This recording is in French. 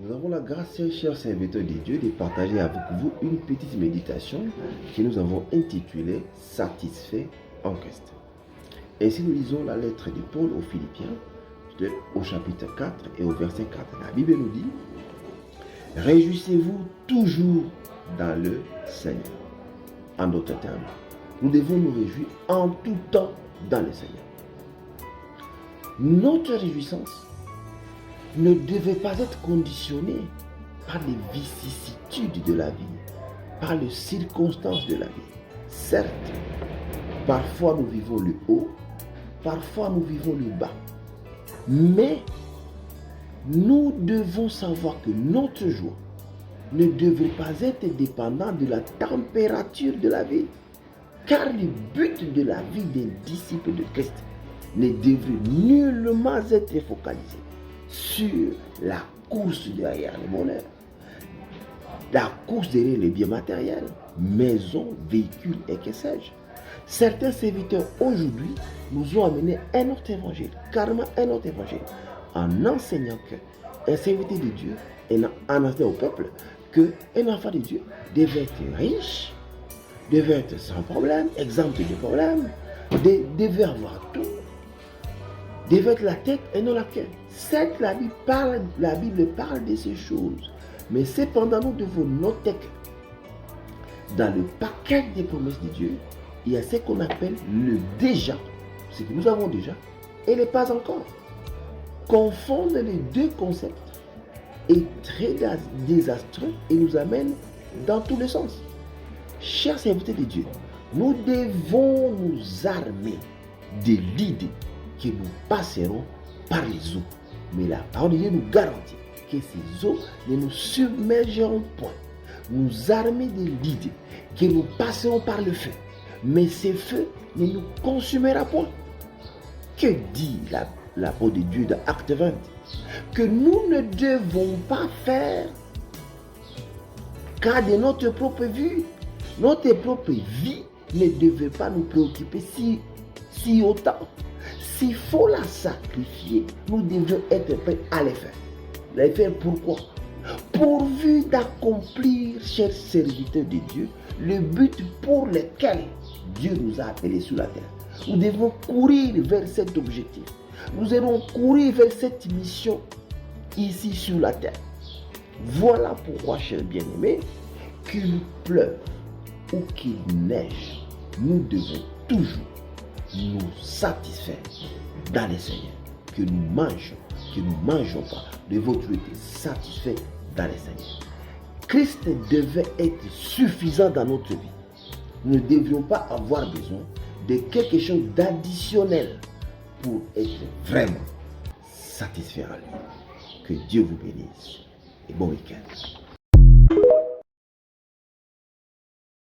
Nous avons la grâce, chers serviteurs de Dieu, de partager avec vous une petite méditation que nous avons intitulée « Satisfait en Christ ». Ainsi, nous lisons la lettre de Paul aux Philippiens, au chapitre 4 et au verset 4. La Bible nous dit « Réjouissez-vous toujours dans le Seigneur ». En d'autres termes, nous devons nous réjouir en tout temps dans le Seigneur. Notre réjouissance ne devait pas être conditionnée par les vicissitudes de la vie, par les circonstances de la vie. Certes, parfois nous vivons le haut, parfois nous vivons le bas. Mais nous devons savoir que notre joie ne devrait pas être dépendante de la température de la vie. Car le but de la vie des disciples de Christ ne devrait nullement être focalisé sur la course derrière le bonheur, la course derrière les biens matériels, maisons, véhicules et que sais-je. Certains serviteurs aujourd'hui nous ont amené un autre évangile, carrément un autre évangile, en enseignant qu'un serviteur de Dieu et en enseignant au peuple qu'un enfant de Dieu devait être riche, devait être sans problème, exempt de problème, devait avoir tout, devait être la tête et non la queue. Certes, la Bible parle de ces choses, mais cependant nous devons noter que dans le paquet des promesses de Dieu, il y a ce qu'on appelle le déjà, ce que nous avons déjà, et le pas encore. Confondre les deux concepts est très désastreux et nous amène dans tous les sens. Chers serviteurs de Dieu, nous devons nous armer de l'idée que nous passerons par les eaux. Mais la parole de Dieu nous garantit que ces eaux ne nous submergeront point. Nous armer de l'idée que nous passerons par le feu. Mais ce feu ne nous consumera point. Que dit l'apôtre de Dieu dans Acte 20? Que nous ne devons pas faire cas de notre propre vie. Notre propre vie ne devait pas nous préoccuper si autant. S'il faut la sacrifier, nous devions être prêts à les faire. Les faire pourquoi? Pourvu d'accomplir, chers serviteurs de Dieu, le but pour lequel Dieu nous a appelés sur la terre. Nous devons courir vers cet objectif. Nous devons courir vers cette mission ici sur la terre. Voilà pourquoi, chers bien-aimés, qu'il pleuve ou qu'il neige, nous devons toujours nous satisfaire dans le Seigneur. Que nous mangeons pas, devons toujours être satisfaits dans le Seigneur. Christ devait être suffisant dans notre vie. Nous ne devrions pas avoir besoin de quelque chose d'additionnel pour être vraiment satisfait en lui. Que Dieu vous bénisse et bon week-end.